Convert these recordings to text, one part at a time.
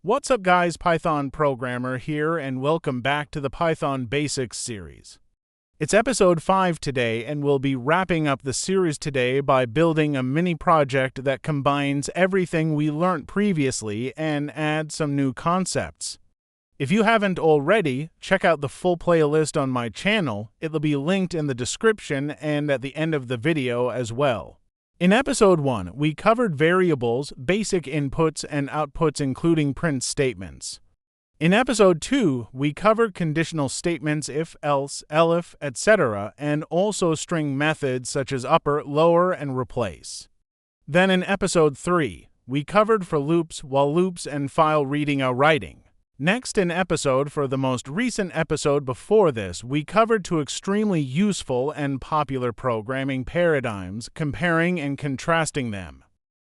What's up guys, Python programmer here and welcome back to the Python Basics series. It's episode 5 today and we'll be wrapping up the series today by building a mini project that combines everything we learned previously and adds some new concepts. If you haven't already, check out the full playlist on my channel. It'll be linked in the description and at the end of the video as well. In episode 1, we covered variables, basic inputs and outputs including print statements. In episode 2, we covered conditional statements if, else, elif, etc., and also string methods such as upper, lower, and replace. Then in episode 3, we covered for loops, while loops, and file reading or writing. Next in episode, for the most recent episode before this, we covered two extremely useful and popular programming paradigms, comparing and contrasting them.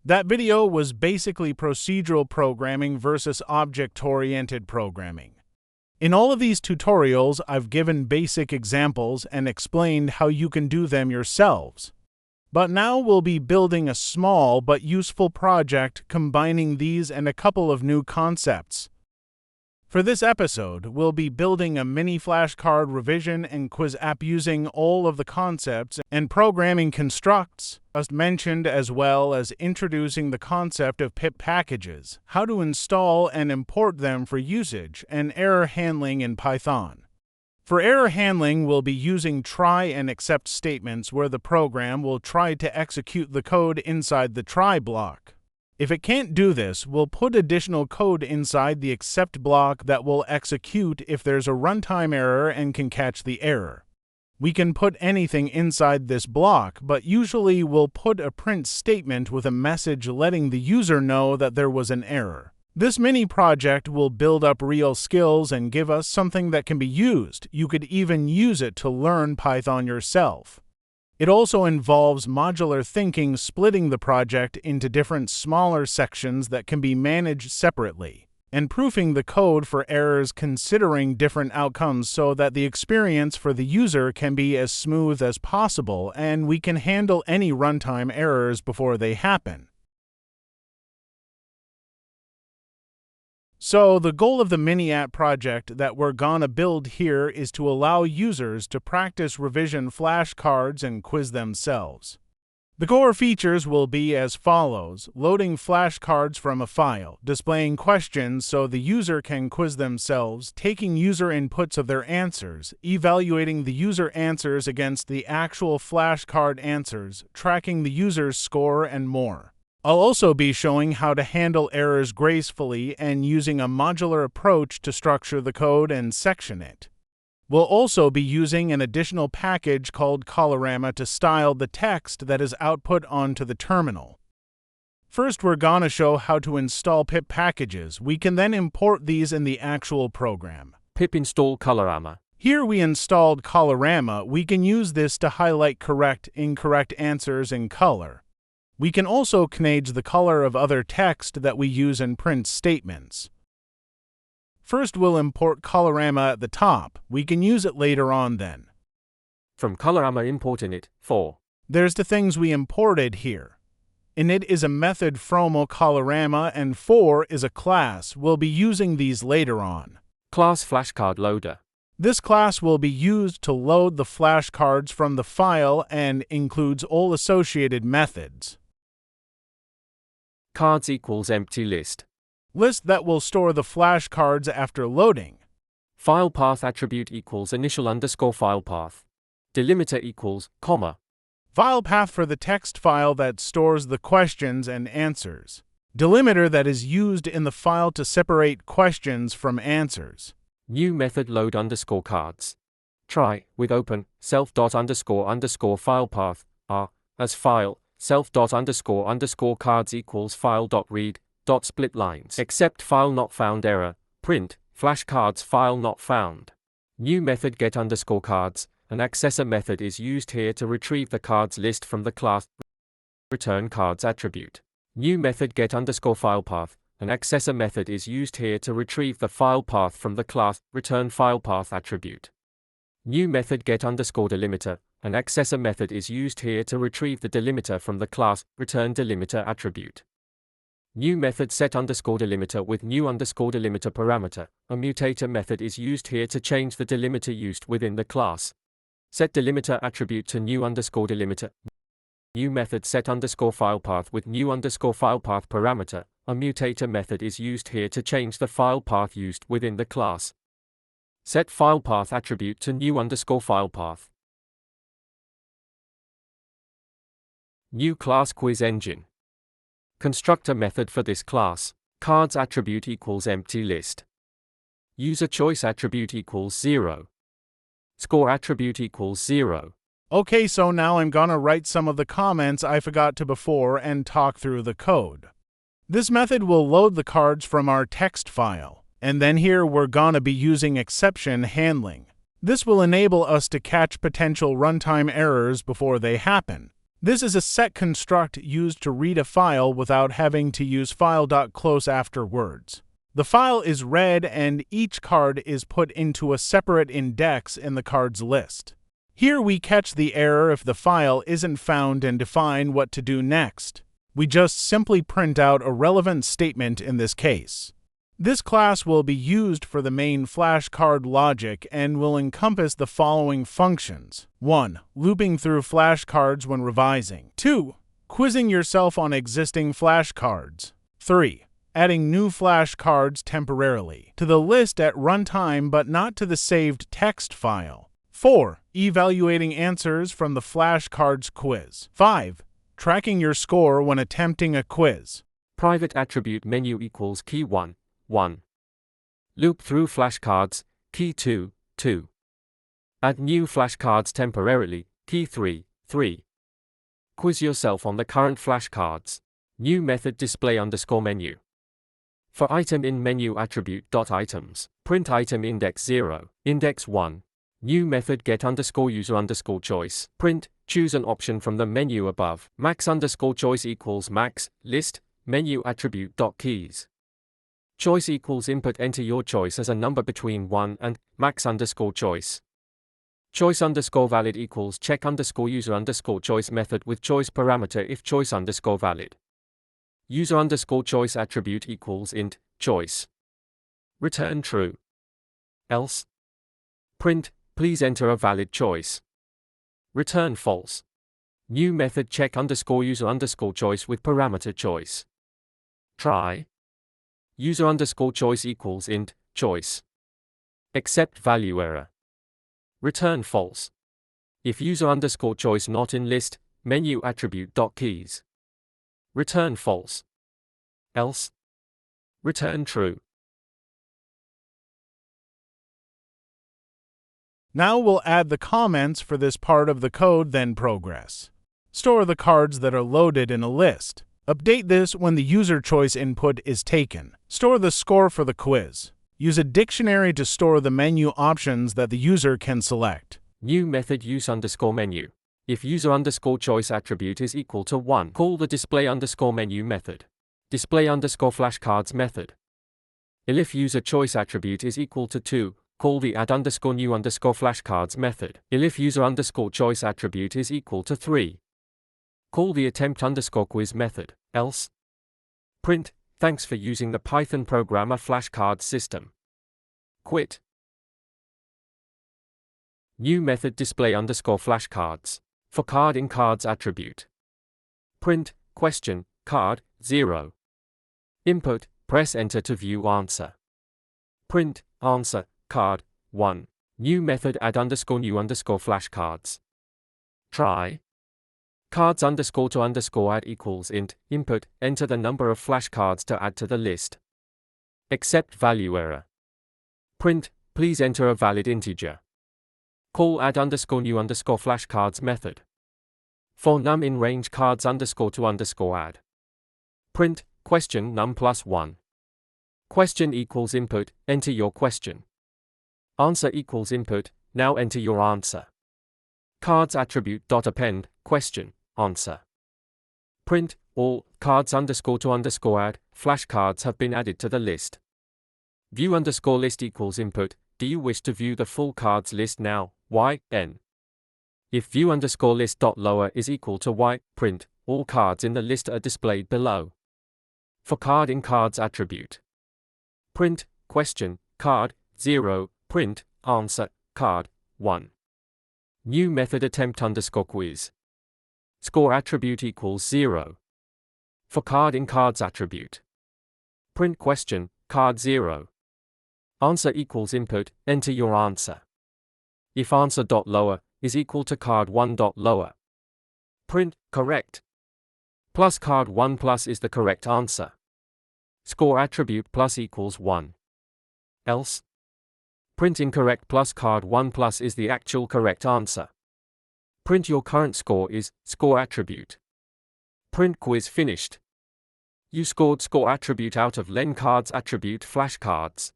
That video was basically procedural programming versus object-oriented programming. In all of these tutorials, I've given basic examples and explained how you can do them yourselves. But now we'll be building a small but useful project combining these and a couple of new concepts. For this episode, we'll be building a mini flashcard revision and quiz app using all of the concepts and programming constructs as mentioned, as well as introducing the concept of pip packages, how to install and import them for usage, and error handling in Python. For error handling, we'll be using try and except statements where the program will try to execute the code inside the try block. If it can't do this, we'll put additional code inside the except block that will execute if there's a runtime error and can catch the error. We can put anything inside this block, but usually we'll put a print statement with a message letting the user know that there was an error. This mini project will build up real skills and give us something that can be used. You could even use it to learn Python yourself. It also involves modular thinking, splitting the project into different smaller sections that can be managed separately, and proofing the code for errors considering different outcomes so that the experience for the user can be as smooth as possible and we can handle any runtime errors before they happen. So the goal of the mini app project that we're gonna build here is to allow users to practice revision flashcards and quiz themselves. The core features will be as follows: loading flashcards from a file, displaying questions so the user can quiz themselves, taking user inputs of their answers, evaluating the user answers against the actual flashcard answers, tracking the user's score, and more. I'll also be showing how to handle errors gracefully and using a modular approach to structure the code and section it. We'll also be using an additional package called Colorama to style the text that is output onto the terminal. First, we're gonna show how to install pip packages. We can then import these in the actual program. Pip install Colorama. Here we installed Colorama. We can use this to highlight correct, incorrect answers in color. We can also change the color of other text that we use in print statements. First, we'll import Colorama at the top. We can use it later on then. From Colorama import init, 4. There's the things we imported here. Init is a method from Colorama and 4 is a class. We'll be using these later on. Class flashcard loader. This class will be used to load the flashcards from the file and includes all associated methods. Cards equals empty list. List that will store the flashcards after loading. File path attribute equals initial underscore file path. Delimiter equals, comma. File path for the text file that stores the questions and answers. Delimiter that is used in the file to separate questions from answers. New method load underscore cards. Try, with open, self dot underscore file path, r, as file, self dot underscore cards equals file dot read, dot split lines, except file not found error, print, flashcards file not found. New method get underscore cards, an accessor method is used here to retrieve the cards list from the class return cards attribute. New method get underscore file path, an accessor method is used here to retrieve the file path from the class return file path attribute. New method get underscore delimiter, an accessor method is used here to retrieve the delimiter from the class return delimiter attribute. New method set underscore delimiter with new underscore delimiter parameter. A mutator method is used here to change the delimiter used within the class. Set delimiter attribute to new underscore delimiter. New method set underscore file path with new underscore file path parameter. A mutator method is used here to change the file path used within the class. Set file path attribute to new underscore file path. New class quiz engine. Constructor method for this class. Cards attribute equals empty list. User choice attribute equals 0. Score attribute equals 0. Okay, so now I'm gonna write some of the comments I forgot to before and talk through the code. This method will load the cards from our text file, and then here we're gonna be using exception handling. This will enable us to catch potential runtime errors before they happen. This is a set construct used to read a file without having to use file.close afterwards. The file is read and each card is put into a separate index in the cards list. Here we catch the error if the file isn't found and define what to do next. We just simply print out a relevant statement in this case. This class will be used for the main flashcard logic and will encompass the following functions. 1. Looping through flashcards when revising. 2. Quizzing yourself on existing flashcards. 3. Adding new flashcards temporarily to the list at runtime but not to the saved text file. 4. Evaluating answers from the flashcards quiz. 5. Tracking your score when attempting a quiz. Private attribute menu equals key 1. 1. Loop through flashcards, key 2, 2. Add new flashcards temporarily, key 3, 3. Quiz yourself on the current flashcards. New method display underscore menu. For item in menu attribute dot items, print item index 0, index 1. New method get underscore user underscore choice. Print, choose an option from the menu above. Max underscore choice equals max, list, menu attribute dot keys. Choice equals input enter your choice as a number between 1 and max underscore choice. Choice underscore valid equals check underscore user underscore choice method with choice parameter if choice underscore valid. User underscore choice attribute equals int choice. Return true. Else. Print, please enter a valid choice. Return false. New method check underscore user underscore choice with parameter choice. Try. User underscore choice equals int choice. Accept value error. Return false. If user underscore choice not in list, menu attribute dot keys. Return false. Else. Return true. Now we'll add the comments for this part of the code, then progress. Store the cards that are loaded in a list. Update this when the user choice input is taken. Store the score for the quiz. Use a dictionary to store the menu options that the user can select. New method use underscore menu. If user underscore choice attribute is equal to 1, call the display underscore menu method. Display underscore flashcards method. If user choice attribute is equal to 2, call the add underscore new underscore flashcards method. If user underscore choice attribute is equal to 3, call the attempt underscore quiz method. Else. Print, thanks for using the Python programmer flashcard system. Quit. New method display underscore flashcards. For card in cards attribute. Print, question, card, 0. Input, press enter to view answer. Print, answer, card, 1. New method add underscore new underscore flashcards. Try. Cards underscore to underscore add equals int, input, enter the number of flashcards to add to the list. Accept value error. Print, please enter a valid integer. Call add underscore new underscore flashcards method. For num in range cards underscore to underscore add. Print, question num plus 1. Question equals input, enter your question. Answer equals input, now enter your answer. Cards attribute dot append, question, answer. Print, all cards underscore to underscore add, flashcards have been added to the list. View underscore list equals input, do you wish to view the full cards list now, y, n? If view underscore list dot lower is equal to y, print, all cards in the list are displayed below. For card in cards attribute. Print, question, card, 0, print, answer, card, 1. New method attempt _ quiz. Score attribute equals 0. For card in cards attribute. Print question, card 0. Answer equals input, enter your answer. If answer dot lower is equal to card 1 dot lower. Print, correct. Plus card 1 plus is the correct answer. Score attribute plus equals 1. Else. Print incorrect plus card 1 plus is the actual correct answer. Print your current score is score attribute. Print quiz finished. You scored score attribute out of len cards attribute flashcards.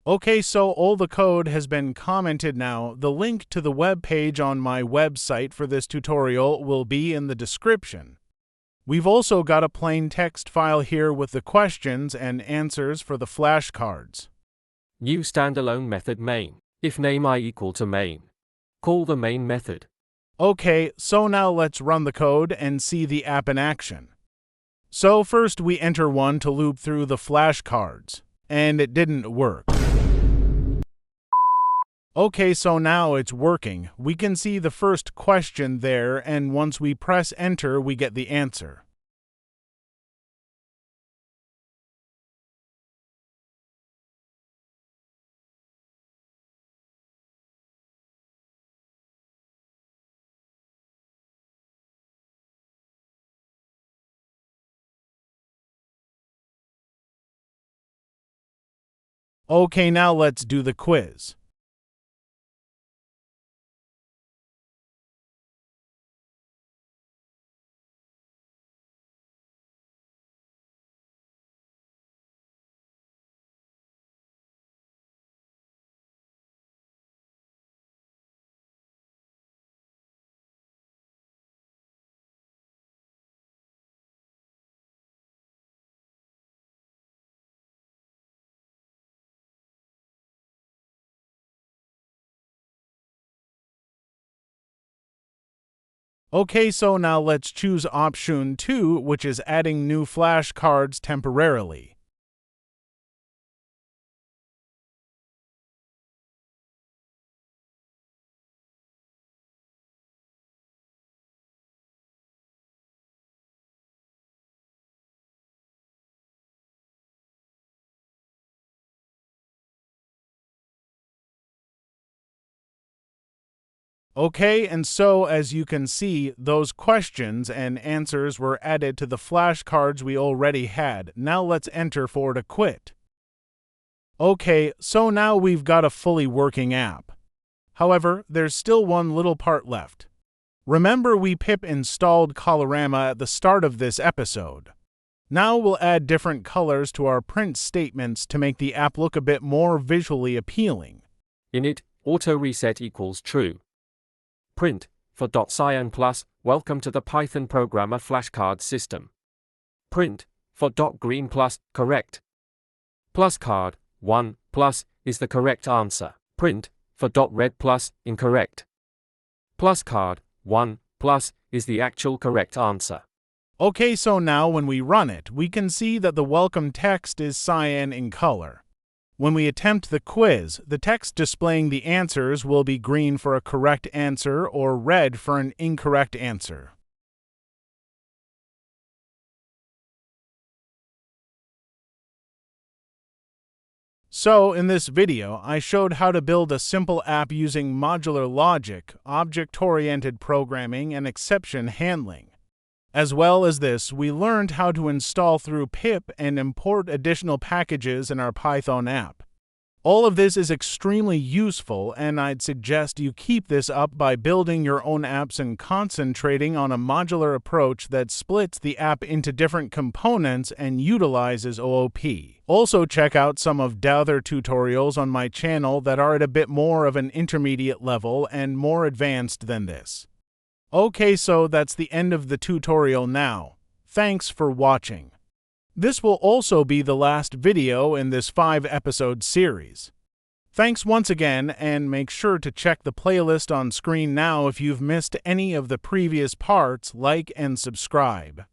Okay, so all the code has been commented now. The link to the web page on my website for this tutorial will be in the description. We've also got a plain text file here with the questions and answers for the flashcards. New standalone method main. If name I equal to main. Call the main method. Okay, so now let's run the code and see the app in action. So first we enter 1 to loop through the flashcards, and it didn't work. Okay, so now it's working. We can see the first question there, and once we press enter, we get the answer. Okay, now let's do the quiz. Okay, so now let's choose option 2, which is adding new flashcards temporarily. Okay, and so as you can see, those questions and answers were added to the flashcards we already had. Now let's enter for to quit. Okay, so now we've got a fully working app. However, there's still one little part left. Remember we pip installed Colorama at the start of this episode. Now we'll add different colors to our print statements to make the app look a bit more visually appealing. Init, auto reset equals true. Print, for .cyan plus, welcome to the Python programmer flashcard system. Print, for .green plus, correct. Plus card, 1, plus, is the correct answer. Print, for .red plus, incorrect. Plus card, 1, plus, is the actual correct answer. Okay, so now when we run it, we can see that the welcome text is cyan in color. When we attempt the quiz, the text displaying the answers will be green for a correct answer or red for an incorrect answer. So, in this video, I showed how to build a simple app using modular logic, object-oriented programming, and exception handling. As well as this, we learned how to install through pip and import additional packages in our Python app. All of this is extremely useful, and I'd suggest you keep this up by building your own apps and concentrating on a modular approach that splits the app into different components and utilizes OOP. Also check out some of the other tutorials on my channel that are at a bit more of an intermediate level and more advanced than this. Okay, so that's the end of the tutorial now. Thanks for watching. This will also be the last video in this 5-episode series. Thanks once again, and make sure to check the playlist on screen now if you've missed any of the previous parts. Like and subscribe.